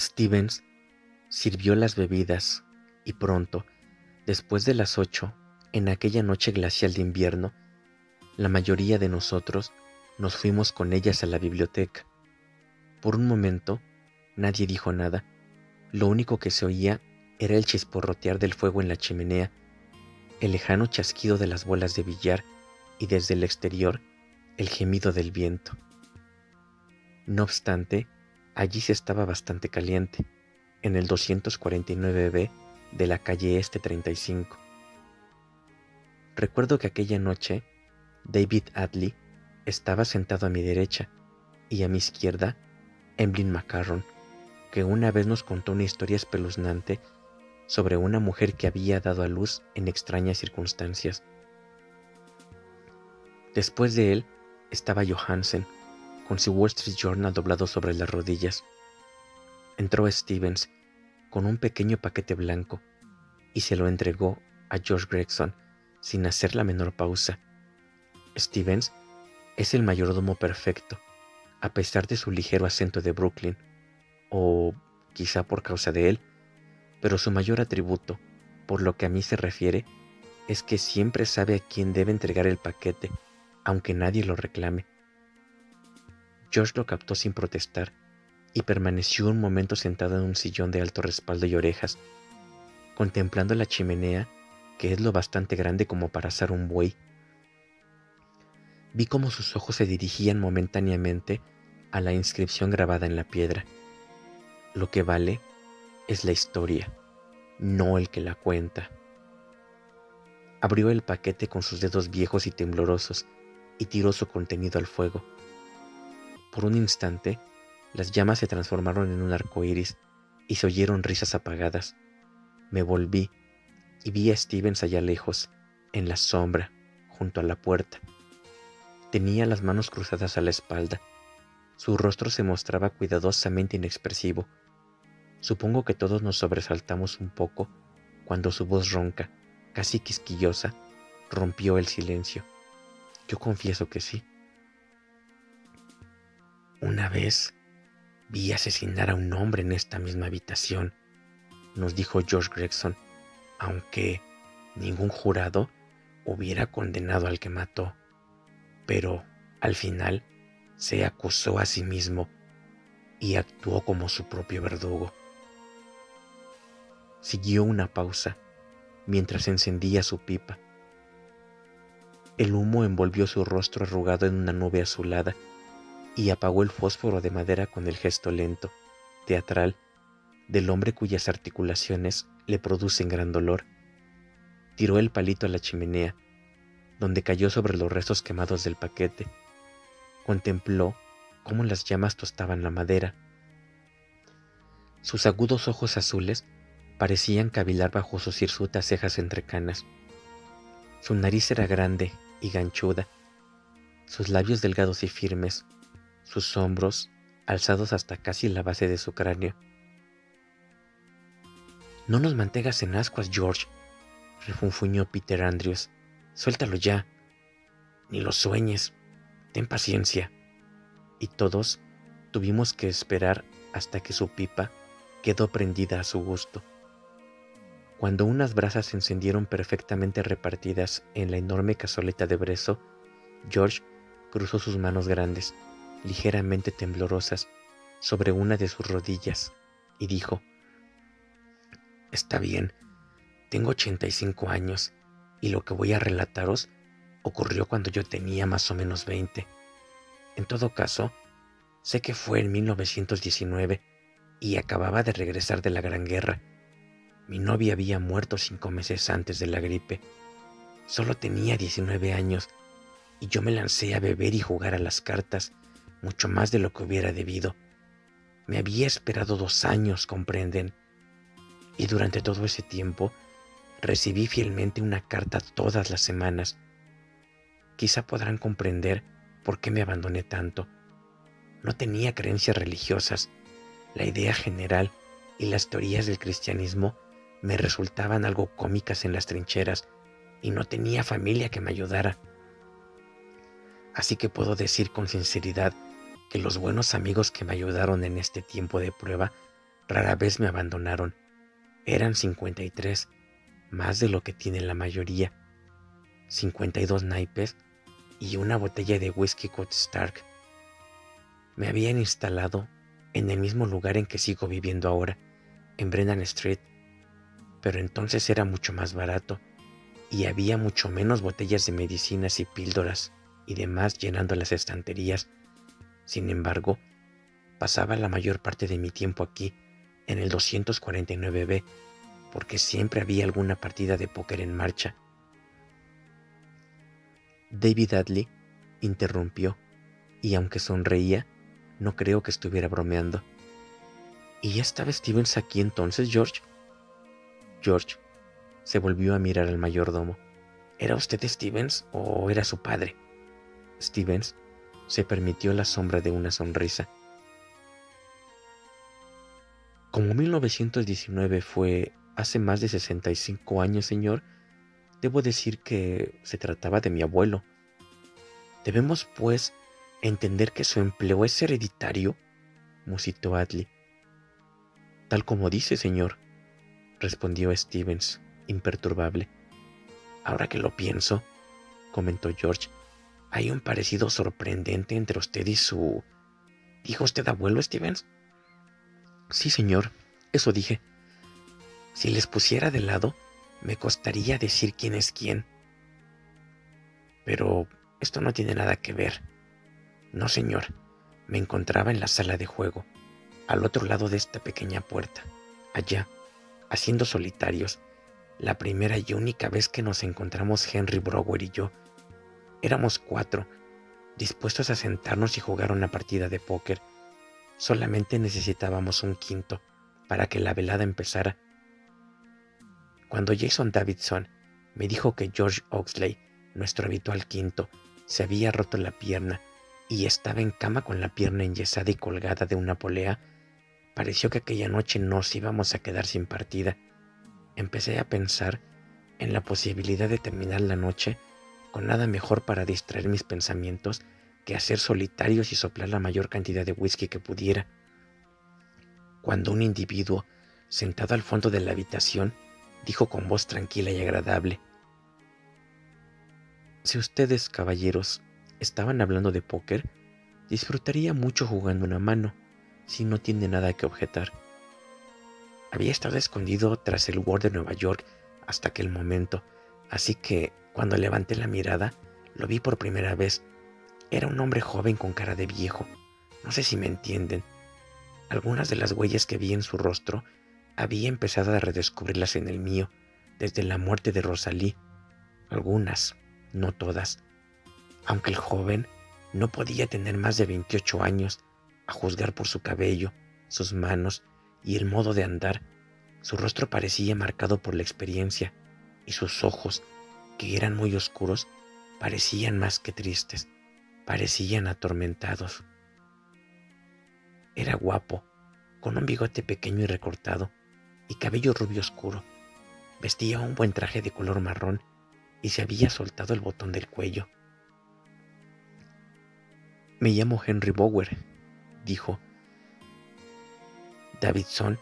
Stevens sirvió las bebidas y pronto, después de las 8, en aquella noche glacial de invierno, la mayoría de nosotros nos fuimos con ellas a la biblioteca. Por un momento, nadie dijo nada. Lo único que se oía era el chisporrotear del fuego en la chimenea, el lejano chasquido de las bolas de billar y desde el exterior el gemido del viento. No obstante, allí se estaba bastante caliente, en el 249B de la calle Este 35. Recuerdo que aquella noche David Atlee estaba sentado a mi derecha y a mi izquierda Emmeline McCarron, que una vez nos contó una historia espeluznante sobre una mujer que había dado a luz en extrañas circunstancias. Después de él estaba Johansen, con su Wall Street Journal doblado sobre las rodillas. Entró Stevens con un pequeño paquete blanco y se lo entregó a George Gregson sin hacer la menor pausa. Stevens es el mayordomo perfecto, a pesar de su ligero acento de Brooklyn, o quizá por causa de él, pero su mayor atributo, por lo que a mí se refiere, es que siempre sabe a quién debe entregar el paquete, aunque nadie lo reclame. George lo captó sin protestar y permaneció un momento sentado en un sillón de alto respaldo y orejas, contemplando la chimenea, que es lo bastante grande como para asar un buey. Vi cómo sus ojos se dirigían momentáneamente a la inscripción grabada en la piedra. Lo que vale es la historia, no el que la cuenta. Abrió el paquete con sus dedos viejos y temblorosos y tiró su contenido al fuego. Por un instante, las llamas se transformaron en un arco iris y se oyeron risas apagadas. Me volví y vi a Stevens allá lejos, en la sombra, junto a la puerta. Tenía las manos cruzadas a la espalda. Su rostro se mostraba cuidadosamente inexpresivo. Supongo que todos nos sobresaltamos un poco cuando su voz ronca, casi quisquillosa, rompió el silencio. Yo confieso que sí. Una vez vi asesinar a un hombre en esta misma habitación, nos dijo George Gregson, aunque ningún jurado hubiera condenado al que mató. Pero al final se acusó a sí mismo y actuó como su propio verdugo. Siguió una pausa mientras encendía su pipa. El humo envolvió su rostro arrugado en una nube azulada y apagó el fósforo de madera con el gesto lento, teatral, del hombre cuyas articulaciones le producen gran dolor. Tiró el palito a la chimenea, donde cayó sobre los restos quemados del paquete. Contempló cómo las llamas tostaban la madera. Sus agudos ojos azules parecían cavilar bajo sus hirsutas cejas entrecanas. Su nariz era grande y ganchuda, sus labios delgados y firmes, sus hombros alzados hasta casi la base de su cráneo. «No nos mantengas en ascuas, George», refunfuñó Peter Andrews. «Suéltalo ya. Ni lo sueñes. Ten paciencia». Y todos tuvimos que esperar hasta que su pipa quedó prendida a su gusto. Cuando unas brasas se encendieron perfectamente repartidas en la enorme cazoleta de brezo, George cruzó sus manos grandes, ligeramente temblorosas, sobre una de sus rodillas y dijo: «Está bien, tengo 85 años y lo que voy a relataros ocurrió cuando yo tenía más o menos 20. En todo caso, sé que fue en 1919 y acababa de regresar de la Gran Guerra. Mi novia había muerto 5 meses antes de la gripe. Solo tenía 19 años y yo me lancé a beber y jugar a las cartas, mucho más de lo que hubiera debido. Me había esperado 2 años, comprenden, y durante todo ese tiempo recibí fielmente una carta todas las semanas. Quizá podrán comprender por qué me abandoné tanto. No tenía creencias religiosas. La idea general y las teorías del cristianismo me resultaban algo cómicas en las trincheras y no tenía familia que me ayudara. Así que puedo decir con sinceridad que los buenos amigos que me ayudaron en este tiempo de prueba Rara vez me abandonaron. Eran 53, más de lo que tienen la mayoría. 52 naipes y una botella de whisky Scotch Stark. Me habían instalado en el mismo lugar en que sigo viviendo ahora, en Brennan Street, pero entonces era mucho más barato y había mucho menos botellas de medicinas y píldoras y demás llenando las estanterías. Sin embargo, pasaba la mayor parte de mi tiempo aquí, en el 249B, porque siempre había alguna partida de póker en marcha. David Dudley interrumpió, y aunque sonreía, no creo que estuviera bromeando. ¿Y ya estaba Stevens aquí entonces, George? George se volvió a mirar al mayordomo. ¿Era usted Stevens o era su padre? Stevens se permitió la sombra de una sonrisa. Como 1919 fue hace más de 65 años, señor, debo decir que se trataba de mi abuelo. Debemos, pues, entender que su empleo es hereditario, musitó Atlee. Tal como dice, señor, respondió Stevens, imperturbable. Ahora que lo pienso, comentó George, hay un parecido sorprendente entre usted y su... ¿Dijo usted abuelo, Stevens? Sí, señor, eso dije. Si les pusiera de lado, me costaría decir quién es quién. Pero esto no tiene nada que ver. No, señor, me encontraba en la sala de juego, al otro lado de esta pequeña puerta, allá, haciendo solitarios. La primera y única vez que nos encontramos Henry Brower y yo. Éramos 4, dispuestos a sentarnos y jugar una partida de póker. Solamente necesitábamos un quinto para que la velada empezara. Cuando Jason Davidson me dijo que George Oxley, nuestro habitual quinto, se había roto la pierna y estaba en cama con la pierna enyesada y colgada de una polea, pareció que aquella noche nos íbamos a quedar sin partida. Empecé a pensar en la posibilidad de terminar la noche con nada mejor para distraer mis pensamientos que hacer solitarios y soplar la mayor cantidad de whisky que pudiera. Cuando un individuo, sentado al fondo de la habitación, dijo con voz tranquila y agradable: si ustedes, caballeros, estaban hablando de póker, disfrutaría mucho jugando una mano, si no tiene nada que objetar. Había estado escondido tras el Ward de Nueva York hasta aquel momento, así que cuando levanté la mirada, lo vi por primera vez. Era un hombre joven con cara de viejo. No sé si me entienden. Algunas de las huellas que vi en su rostro había empezado a redescubrirlas en el mío, desde la muerte de Rosalie. Algunas, no todas. Aunque el joven no podía tener más de 28 años, a juzgar por su cabello, sus manos y el modo de andar, su rostro parecía marcado por la experiencia, y sus ojos, que eran muy oscuros, parecían más que tristes, parecían atormentados. Era guapo, con un bigote pequeño y recortado, y cabello rubio oscuro. Vestía un buen traje de color marrón y se había soltado el botón del cuello. Me llamo Henry Bower, dijo. Davidson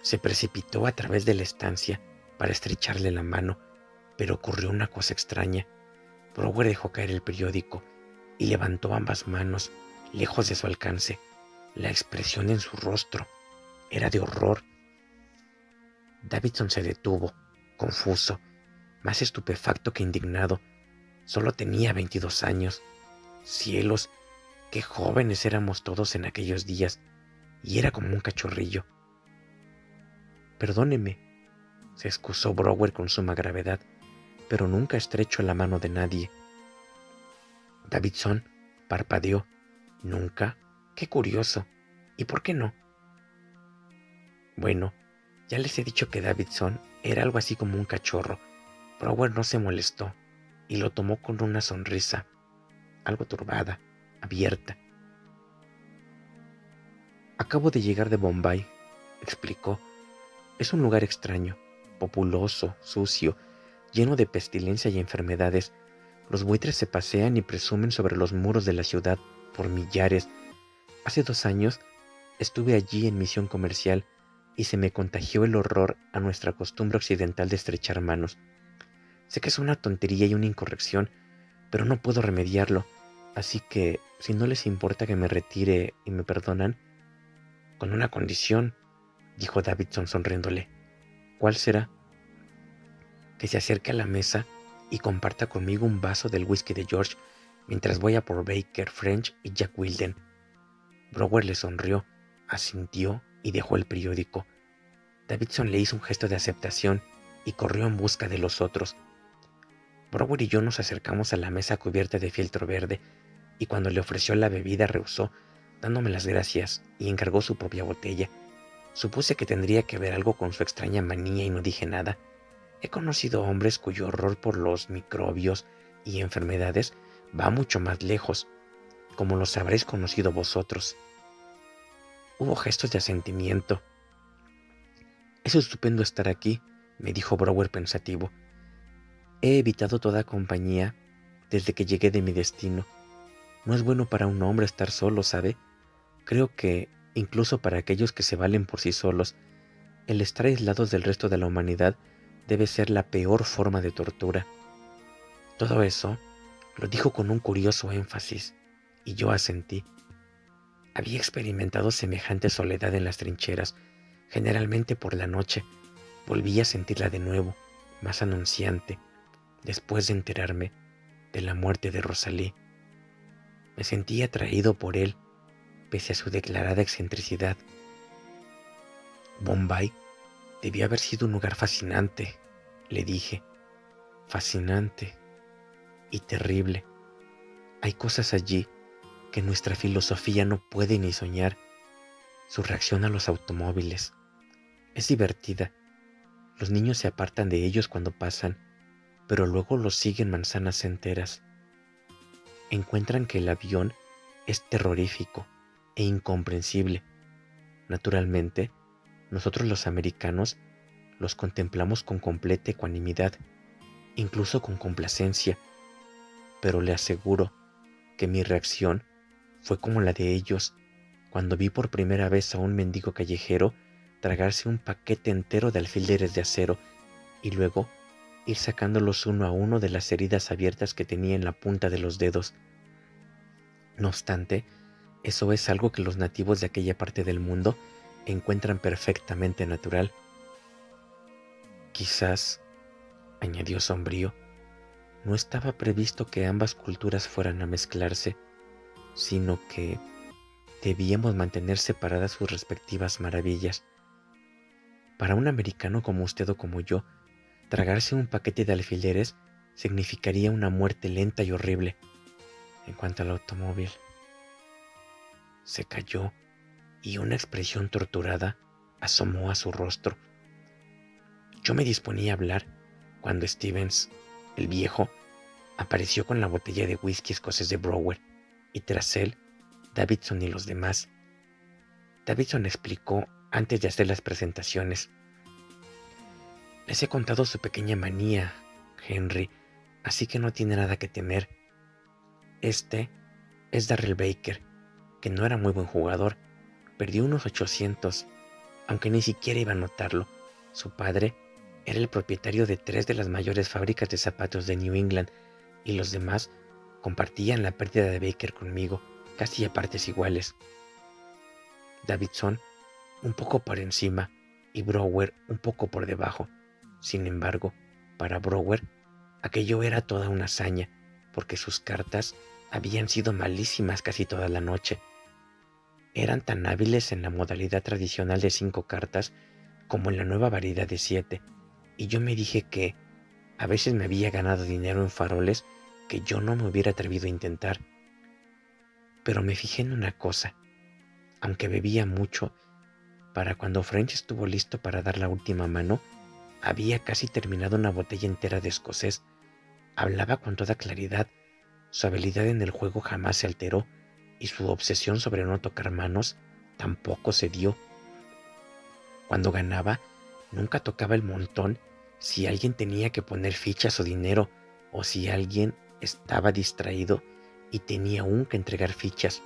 se precipitó a través de la estancia para estrecharle la mano, pero ocurrió una cosa extraña. Brower dejó caer el periódico y levantó ambas manos, lejos de su alcance. La expresión en su rostro era de horror. Davidson se detuvo, confuso, más estupefacto que indignado. Solo tenía 22 años. Cielos, qué jóvenes éramos todos en aquellos días, y era como un cachorrillo. Perdóneme, se excusó Brower con suma gravedad, pero nunca estrechó la mano de nadie. Davidson parpadeó. ¿Nunca? Qué curioso. ¿Y por qué no? Bueno, ya les he dicho que Davidson era algo así como un cachorro. Brower no se molestó y lo tomó con una sonrisa, algo turbada, abierta. Acabo de llegar de Bombay, explicó. Es un lugar extraño, populoso, sucio, lleno de pestilencia y enfermedades. Los buitres se pasean y presumen sobre los muros de la ciudad por millares. Hace 2 años estuve allí en misión comercial y se me contagió el horror a nuestra costumbre occidental de estrechar manos. Sé que es una tontería y una incorrección, pero no puedo remediarlo, así que si no les importa que me retire y me perdonan, con una condición, dijo Davidson sonriéndole. ¿Cuál será? Que se acerque a la mesa y comparta conmigo un vaso del whisky de George mientras voy a por Baker, French y Jack Wilden. Brower le sonrió, asintió y dejó el periódico. Davidson le hizo un gesto de aceptación y corrió en busca de los otros. Brower y yo nos acercamos a la mesa cubierta de fieltro verde y cuando le ofreció la bebida rehusó, dándome las gracias y encargó su propia botella. Supuse que tendría que ver algo con su extraña manía y no dije nada. He conocido hombres cuyo horror por los microbios y enfermedades va mucho más lejos, como los habréis conocido vosotros. Hubo gestos de asentimiento. Es estupendo estar aquí, me dijo Brower pensativo. He evitado toda compañía desde que llegué de mi destino. No es bueno para un hombre estar solo, ¿sabe? Creo que, incluso para aquellos que se valen por sí solos, el estar aislados del resto de la humanidad debe ser la peor forma de tortura. Todo eso lo dijo con un curioso énfasis, y yo asentí. Había experimentado semejante soledad en las trincheras, generalmente por la noche. Volví a sentirla de nuevo, más anunciante, después de enterarme de la muerte de Rosalie. Me sentí atraído por él, pese a su declarada excentricidad. Bombay debió haber sido un lugar fascinante, le dije. Fascinante y terrible. Hay cosas allí que nuestra filosofía no puede ni soñar. Su reacción a los automóviles es divertida. Los niños se apartan de ellos cuando pasan, pero luego los siguen manzanas enteras. Encuentran que el avión es terrorífico e incomprensible. Naturalmente, nosotros los americanos los contemplamos con completa ecuanimidad, incluso con complacencia, pero le aseguro que mi reacción fue como la de ellos cuando vi por primera vez a un mendigo callejero tragarse un paquete entero de alfileres de acero y luego ir sacándolos uno a uno de las heridas abiertas que tenía en la punta de los dedos. No obstante, eso es algo que los nativos de aquella parte del mundo encuentran perfectamente natural. Quizás, añadió sombrío, no estaba previsto que ambas culturas fueran a mezclarse, sino que debíamos mantener separadas sus respectivas maravillas. Para un americano como usted o como yo, tragarse un paquete de alfileres significaría una muerte lenta y horrible. En cuanto al automóvil, se calló y una expresión torturada asomó a su rostro. Yo me disponía a hablar cuando Stevens, el viejo, apareció con la botella de whisky escocés de Brower y tras él, Davidson y los demás. Davidson explicó antes de hacer las presentaciones. Les he contado su pequeña manía, Henry, así que no tiene nada que temer. Este es Darrell Baker, que no era muy buen jugador. Perdió unos 800, aunque ni siquiera iba a notarlo. Su padre era el propietario de 3 de las mayores fábricas de zapatos de New England y los demás compartían la pérdida de Baker conmigo, casi a partes iguales. Davidson un poco por encima y Brower un poco por debajo. Sin embargo, para Brower, aquello era toda una hazaña, porque sus cartas habían sido malísimas casi toda la noche. Eran tan hábiles en la modalidad tradicional de 5 cartas como en la nueva variedad de 7, y yo me dije que a veces me había ganado dinero en faroles que yo no me hubiera atrevido a intentar. Pero me fijé en una cosa. Aunque bebía mucho, para cuando French estuvo listo para dar la última mano, había casi terminado una botella entera de escocés. Hablaba con toda claridad. Su habilidad en el juego jamás se alteró y su obsesión sobre no tocar manos tampoco cedió. Cuando ganaba, nunca tocaba el montón si alguien tenía que poner fichas o dinero o si alguien estaba distraído y tenía aún que entregar fichas.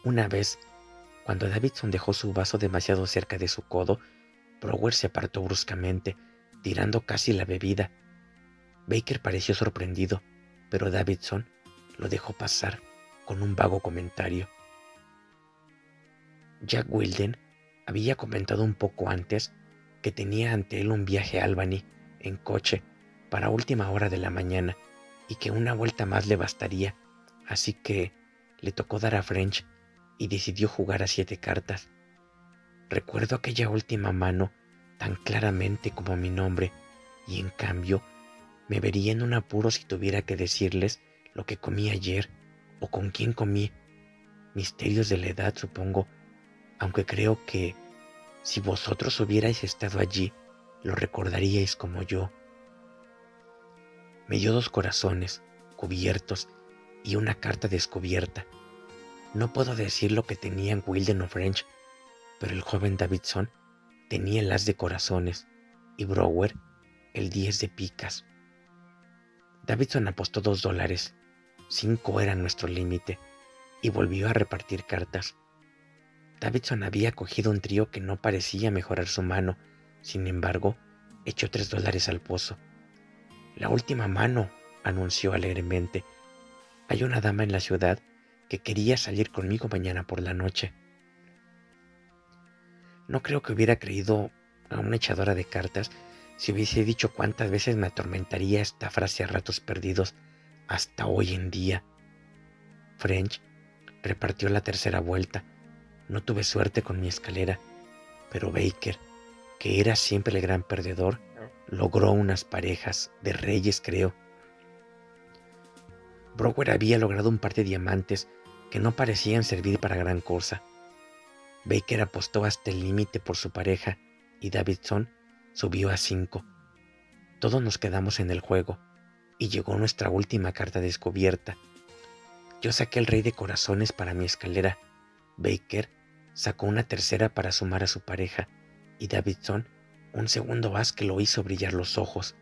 Una vez, cuando Davidson dejó su vaso demasiado cerca de su codo, Brower se apartó bruscamente, tirando casi la bebida. Baker pareció sorprendido, pero Davidson lo dejó pasar con un vago comentario. Jack Wilden había comentado un poco antes que tenía ante él un viaje a Albany en coche para última hora de la mañana y que una vuelta más le bastaría, así que le tocó dar a French y decidió jugar a 7 cartas. Recuerdo aquella última mano tan claramente como mi nombre y en cambio me vería en un apuro si tuviera que decirles lo que comí ayer o con quién comí. Misterios de la edad, supongo, aunque creo que si vosotros hubierais estado allí, lo recordaríais como yo. Me dio 2 corazones cubiertos y una carta descubierta. No puedo decir lo que tenían Wilden o French, pero el joven Davidson tenía el as de corazones y Brower el 10 de picas. Davidson apostó $2, 5 era nuestro límite, y volvió a repartir cartas. Davidson había cogido un trío que no parecía mejorar su mano, sin embargo, echó $3 al pozo. La última mano, anunció alegremente. Hay una dama en la ciudad que quería salir conmigo mañana por la noche. No creo que hubiera creído a una echadora de cartas si hubiese dicho cuántas veces me atormentaría esta frase a ratos perdidos hasta hoy en día. French repartió la tercera vuelta. No tuve suerte con mi escalera, pero Baker, que era siempre el gran perdedor, logró unas parejas de reyes, creo. Brower había logrado un par de diamantes que no parecían servir para gran cosa. Baker apostó hasta el límite por su pareja y Davidson subió a 5. Todos nos quedamos en el juego y llegó nuestra última carta descubierta. Yo saqué el rey de corazones para mi escalera. Baker sacó una tercera para sumar a su pareja y Davidson un segundo as que lo hizo brillar los ojos.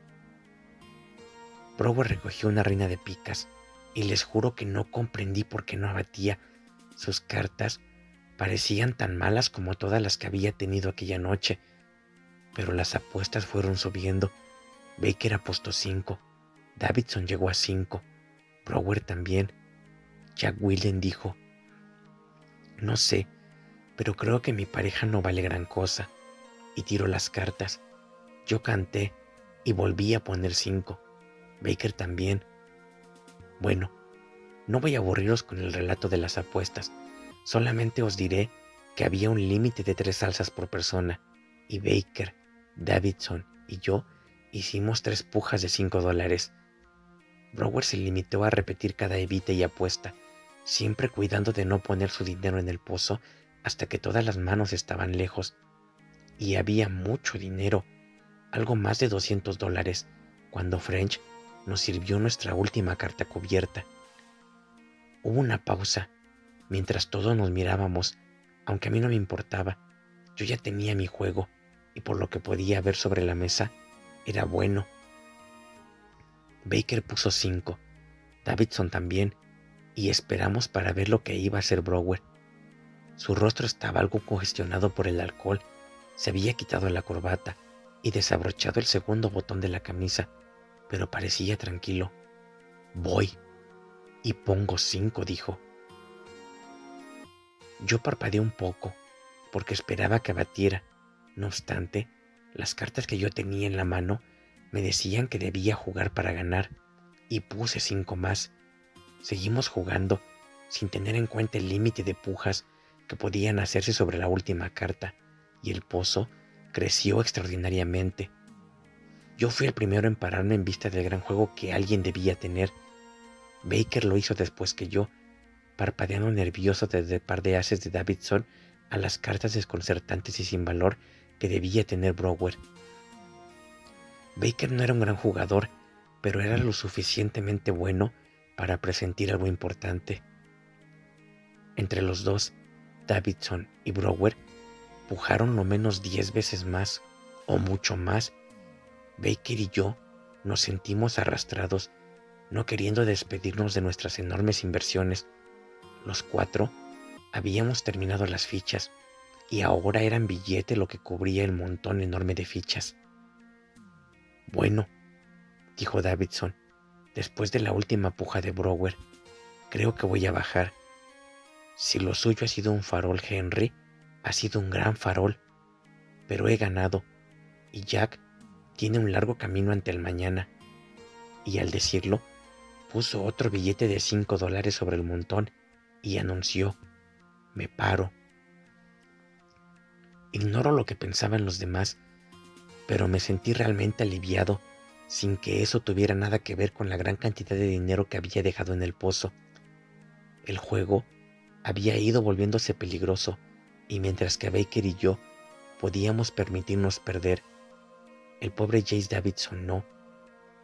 Brower recogió una reina de picas y les juro que no comprendí por qué no abatía. Sus cartas parecían tan malas como todas las que había tenido aquella noche, pero las apuestas fueron subiendo. Baker apostó 5, Davidson llegó a 5, Brower también. Jack Wilden dijo: no sé, pero creo que mi pareja no vale gran cosa, y tiró las cartas. Yo canté y volví a poner 5, Baker también. Bueno, no voy a aburriros con el relato de las apuestas, solamente os diré que había un límite de 3 alzas por persona, y Baker, Davidson y yo hicimos 3 pujas de $5. Brower se limitó a repetir cada evite y apuesta, siempre cuidando de no poner su dinero en el pozo hasta que todas las manos estaban lejos. Y había mucho dinero, algo más de $200, cuando French nos sirvió nuestra última carta cubierta. Hubo una pausa, mientras todos nos mirábamos, aunque a mí no me importaba. Yo ya tenía mi juego, y por lo que podía ver sobre la mesa, era bueno. Baker puso 5, Davidson también, y esperamos para ver lo que iba a hacer Brower. Su rostro estaba algo congestionado por el alcohol, se había quitado la corbata y desabrochado el segundo botón de la camisa, pero parecía tranquilo. Voy y pongo 5, dijo. Yo parpadeé un poco, porque esperaba que batiera. No obstante, las cartas que yo tenía en la mano me decían que debía jugar para ganar, y puse 5 más. Seguimos jugando, sin tener en cuenta el límite de pujas que podían hacerse sobre la última carta, y el pozo creció extraordinariamente. Yo fui el primero en pararme en vista del gran juego que alguien debía tener. Baker lo hizo después que yo, parpadeando nervioso desde el par de ases de Davidson a las cartas desconcertantes y sin valor que debía tener Brower. Baker no era un gran jugador, pero era lo suficientemente bueno para presentir algo importante. Entre los dos, Davidson y Brower pujaron lo menos 10 veces más, o mucho más. Baker y yo nos sentimos arrastrados, no queriendo despedirnos de nuestras enormes inversiones. Los 4 habíamos terminado las fichas y ahora eran billete lo que cubría el montón enorme de fichas. Bueno, dijo Davidson, después de la última puja de Brower, creo que voy a bajar. Si lo suyo ha sido un farol, Henry, ha sido un gran farol, pero he ganado, y Jack tiene un largo camino ante el mañana. Y al decirlo, puso otro billete de $5 sobre el montón y anunció: me paro. Ignoro lo que pensaban los demás, pero me sentí realmente aliviado, sin que eso tuviera nada que ver con la gran cantidad de dinero que había dejado en el pozo. El juego había ido volviéndose peligroso, y mientras que Baker y yo podíamos permitirnos perder, el pobre Jace Davidson no.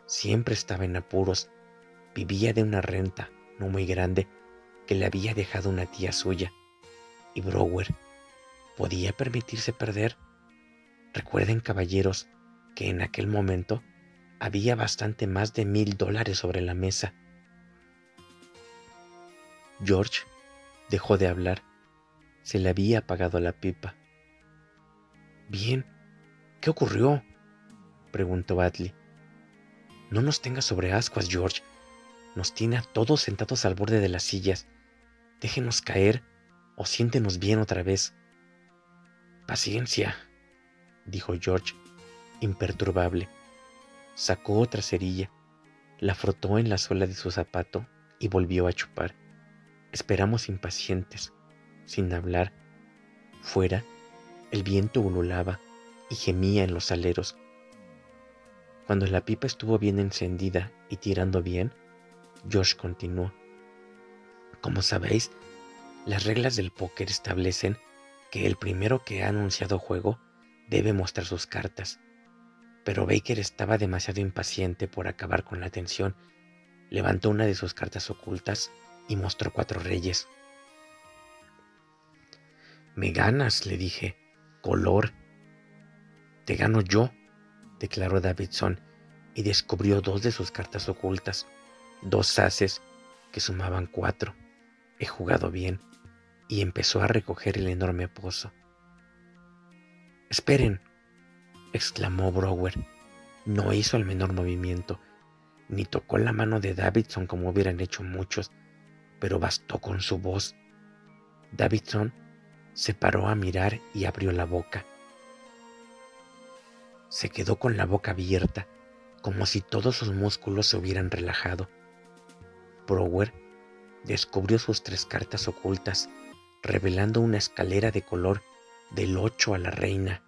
Siempre estaba en apuros, vivía de una renta, no muy grande, que le había dejado una tía suya. Y Brower podía permitirse perder. Recuerden, caballeros, que en aquel momento había bastante más de $1,000 sobre la mesa. George dejó de hablar. Se le había apagado la pipa. Bien, ¿qué ocurrió?, preguntó Batley. No nos tenga sobre ascuas, George. Nos tiene a todos sentados al borde de las sillas. Déjenos caer o siéntenos bien otra vez. Paciencia, dijo George, imperturbable. Sacó otra cerilla, la frotó en la suela de su zapato y volvió a chupar. Esperamos impacientes, sin hablar. Fuera, el viento ululaba y gemía en los aleros. Cuando la pipa estuvo bien encendida y tirando bien, George continuó. Como sabéis, las reglas del póker establecen que el primero que ha anunciado juego debe mostrar sus cartas. Pero Baker estaba demasiado impaciente por acabar con la tensión. Levantó una de sus cartas ocultas y mostró 4 reyes. Me ganas, le dije. Color. Te gano yo, declaró Davidson, y descubrió 2 de sus cartas ocultas, 2 ases que sumaban 4. He jugado bien, y empezó a recoger el enorme pozo. Esperen, exclamó Brower. No hizo el menor movimiento, ni tocó la mano de Davidson como hubieran hecho muchos, pero bastó con su voz. Davidson se paró a mirar y abrió la boca. Se quedó con la boca abierta, como si todos sus músculos se hubieran relajado. Brower descubrió sus 3 cartas ocultas, revelando una escalera de color del 8 a la reina.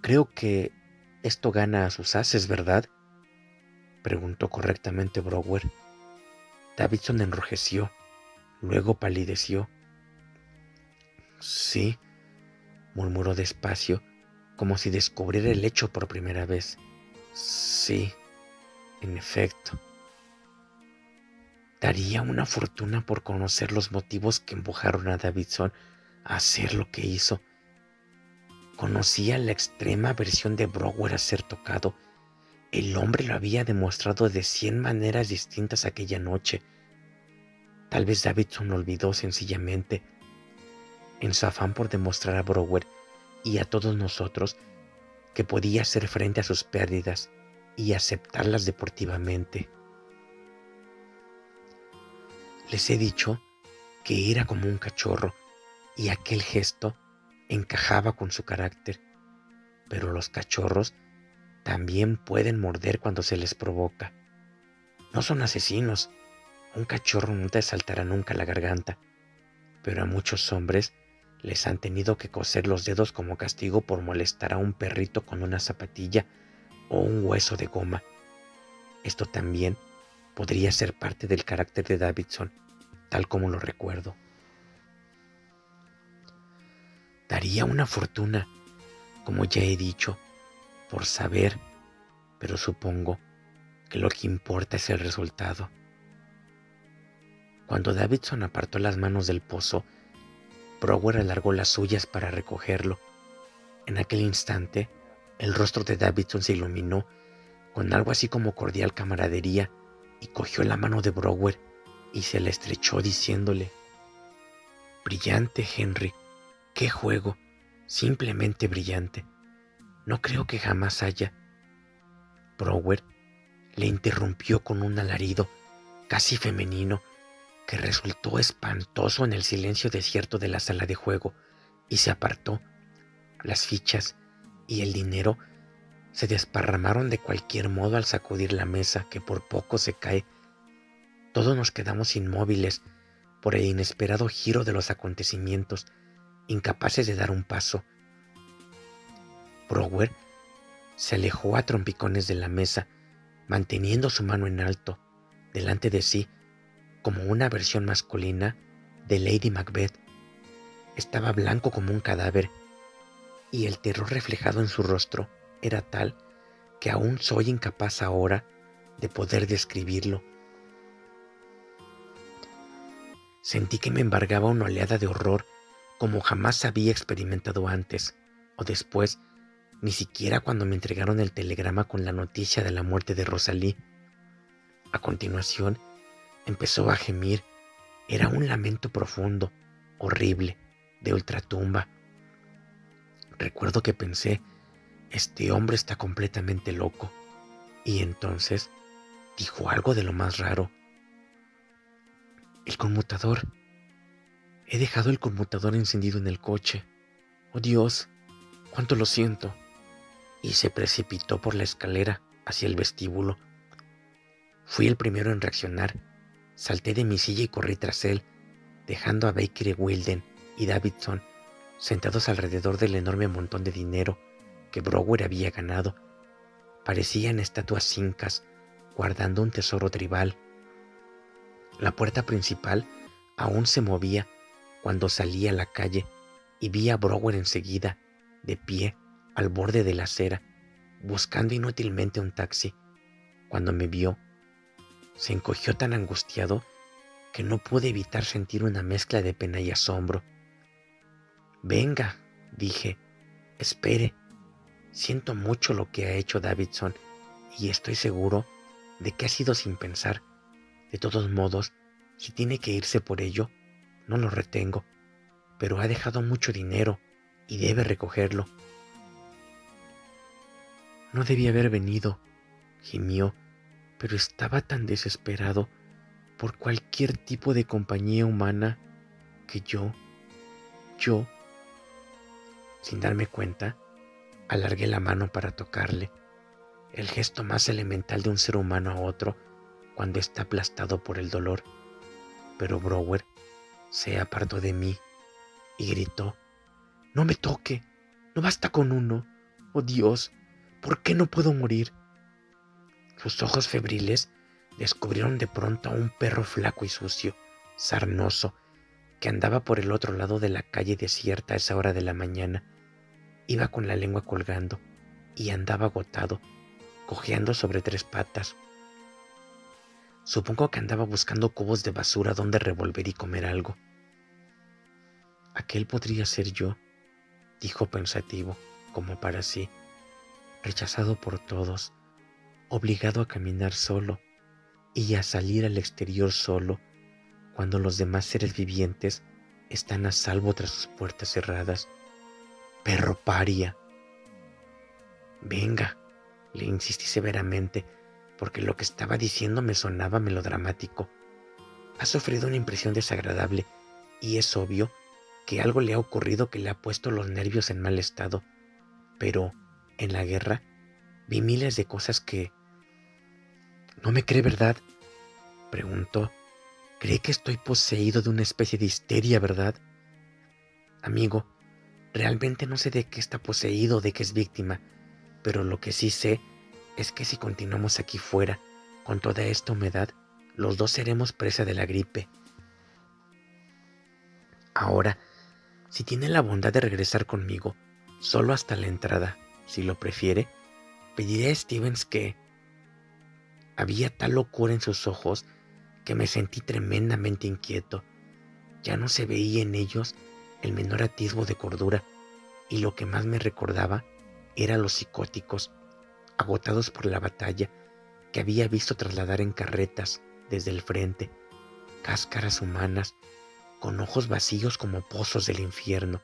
Creo que esto gana a sus ases, ¿verdad?, preguntó correctamente Brower. Davidson enrojeció, luego palideció. Sí, murmuró despacio, como si descubriera el hecho por primera vez. Sí, en efecto. Daría una fortuna por conocer los motivos que empujaron a Davidson a hacer lo que hizo. Conocía la extrema aversión de Brower a ser tocado. El hombre lo había demostrado de 100 maneras distintas aquella noche. Tal vez Davidson olvidó sencillamente, en su afán por demostrar a Brower y a todos nosotros que podía hacer frente a sus pérdidas y aceptarlas deportivamente. Les he dicho que era como un cachorro, y aquel gesto encajaba con su carácter. Pero los cachorros también pueden morder cuando se les provoca. No son asesinos. Un cachorro no te saltará nunca la garganta, pero a muchos hombres les han tenido que coser los dedos como castigo por molestar a un perrito con una zapatilla o un hueso de goma. Esto también podría ser parte del carácter de Davidson, tal como lo recuerdo. Daría una fortuna, como ya he dicho, por saber, pero supongo que lo que importa es el resultado. Cuando Davidson apartó las manos del pozo, Brower alargó las suyas para recogerlo. En aquel instante, el rostro de Davidson se iluminó con algo así como cordial camaradería y cogió la mano de Brower y se la estrechó diciéndole: Brillante, Henry. ¡Qué juego! Simplemente brillante. No creo que jamás haya. Brower le interrumpió con un alarido casi femenino que resultó espantoso en el silencio desierto de la sala de juego y se apartó. Las fichas y el dinero se desparramaron de cualquier modo al sacudir la mesa que por poco se cae. Todos nos quedamos inmóviles por el inesperado giro de los acontecimientos, incapaces de dar un paso. Brower se alejó a trompicones de la mesa, manteniendo su mano en alto, delante de sí, como una versión masculina de Lady Macbeth. Estaba blanco como un cadáver, y el terror reflejado en su rostro era tal que aún soy incapaz ahora de poder describirlo. Sentí que me embargaba una oleada de horror como jamás había experimentado antes o después, ni siquiera cuando me entregaron el telegrama con la noticia de la muerte de Rosalie. A continuación, empezó a gemir. Era un lamento profundo, horrible, de ultratumba. Recuerdo que pensé, este hombre está completamente loco. Y entonces dijo algo de lo más raro. El conmutador. He dejado el conmutador encendido en el coche. Oh Dios, cuánto lo siento. Y se precipitó por la escalera hacia el vestíbulo. Fui el primero en reaccionar. Salté de mi silla y corrí tras él, dejando a Baker y Wilden y Davidson sentados alrededor del enorme montón de dinero que Brower había ganado. Parecían estatuas incas guardando un tesoro tribal. La puerta principal aún se movía cuando salí a la calle y vi a Brower enseguida, de pie, al borde de la acera, buscando inútilmente un taxi. Cuando me vio, se encogió tan angustiado que no pude evitar sentir una mezcla de pena y asombro. Venga, dije, espere. Siento mucho lo que ha hecho Davidson y estoy seguro de que ha sido sin pensar. De todos modos, si tiene que irse por ello, no lo retengo, pero ha dejado mucho dinero y debe recogerlo. No debía haber venido, gimió, pero estaba tan desesperado por cualquier tipo de compañía humana que yo, sin darme cuenta, alargué la mano para tocarle, el gesto más elemental de un ser humano a otro cuando está aplastado por el dolor. Pero Brower se apartó de mí y gritó: «No me toque, no basta con uno. Oh Dios, ¿por qué no puedo morir?». Sus ojos febriles descubrieron de pronto a un perro flaco y sucio, sarnoso, que andaba por el otro lado de la calle desierta a esa hora de la mañana. Iba con la lengua colgando y andaba agotado, cojeando sobre 3 patas. Supongo que andaba buscando cubos de basura donde revolver y comer algo. «Aquel podría ser yo», dijo pensativo, como para sí, rechazado por todos, obligado a caminar solo y a salir al exterior solo cuando los demás seres vivientes están a salvo tras sus puertas cerradas. «Perro paria». «Venga», le insistí severamente, porque lo que estaba diciendo me sonaba melodramático. «Ha sufrido una impresión desagradable y es obvio que algo le ha ocurrido que le ha puesto los nervios en mal estado. Pero en la guerra vi miles de cosas que...». «¿No me cree, verdad?», preguntó. «¿Cree que estoy poseído de una especie de histeria, verdad?». «Amigo, realmente no sé de qué está poseído o de qué es víctima, pero lo que sí sé es que si continuamos aquí fuera, con toda esta humedad, los dos seremos presa de la gripe. Ahora, si tiene la bondad de regresar conmigo, solo hasta la entrada, si lo prefiere, pediré a Stevens que...». Había tal locura en sus ojos que me sentí tremendamente inquieto. Ya no se veía en ellos el menor atisbo de cordura, y lo que más me recordaba era los psicóticos, agotados por la batalla, que había visto trasladar en carretas desde el frente, cáscaras humanas con ojos vacíos como pozos del infierno,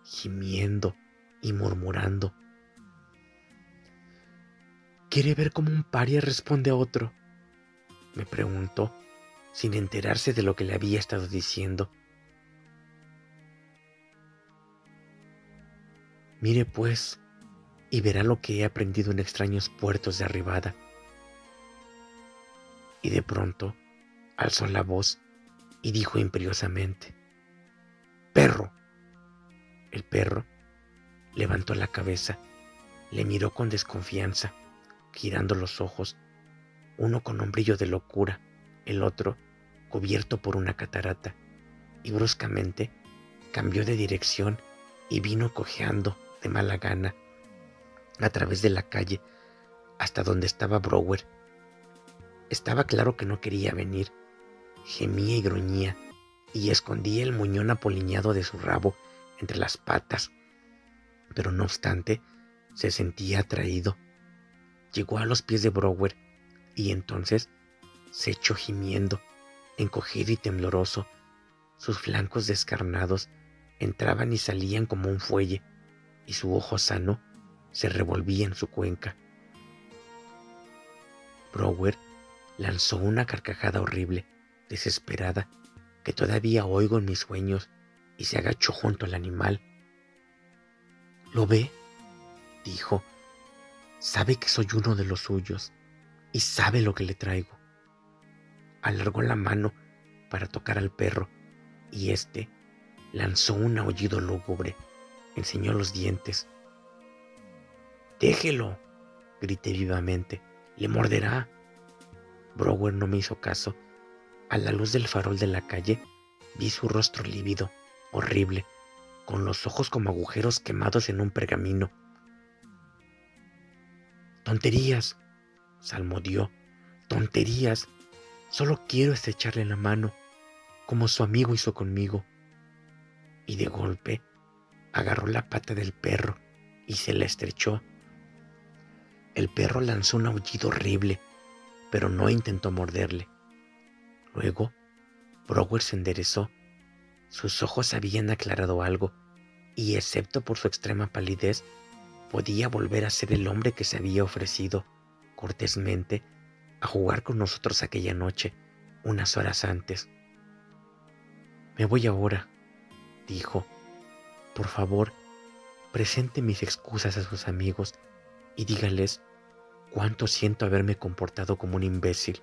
gimiendo y murmurando. ¿Quiere ver cómo un paria responde a otro?, me preguntó, sin enterarse de lo que le había estado diciendo. Mire pues, y verá lo que he aprendido en extraños puertos de arribada. Y de pronto alzó la voz y dijo imperiosamente: ¡Perro! El perro levantó la cabeza, le miró con desconfianza, girando los ojos, uno con un brillo de locura, el otro cubierto por una catarata, y bruscamente cambió de dirección y vino cojeando de mala gana a través de la calle hasta donde estaba Brouwer. Estaba claro que no quería venir. Gemía y gruñía y escondía el muñón apoliñado de su rabo entre las patas, pero no obstante se sentía atraído. Llegó a los pies de Brouwer y entonces se echó gimiendo, encogido y tembloroso. Sus flancos descarnados entraban y salían como un fuelle, y su ojo sano se revolvía en su cuenca. Brouwer lanzó una carcajada horrible, desesperada, que todavía oigo en mis sueños, y se agachó junto al animal. ¿Lo ve?, dijo. Sabe que soy uno de los suyos, y sabe lo que le traigo. Alargó la mano para tocar al perro, y éste lanzó un aullido lúgubre, enseñó los dientes. ¡Déjelo!, grité vivamente. ¡Le morderá! Brouwer no me hizo caso. A la luz del farol de la calle vi su rostro lívido, horrible, con los ojos como agujeros quemados en un pergamino. ¡Tonterías!, salmodió. ¡Tonterías! Solo quiero estrecharle la mano, como su amigo hizo conmigo. Y de golpe agarró la pata del perro y se la estrechó. El perro lanzó un aullido horrible, pero no intentó morderle. Luego, Brouwer se enderezó. Sus ojos habían aclarado algo, y excepto por su extrema palidez, podía volver a ser el hombre que se había ofrecido, cortésmente, a jugar con nosotros aquella noche, unas horas antes. Me voy ahora, dijo. Por favor, presente mis excusas a sus amigos y dígales cuánto siento haberme comportado como un imbécil.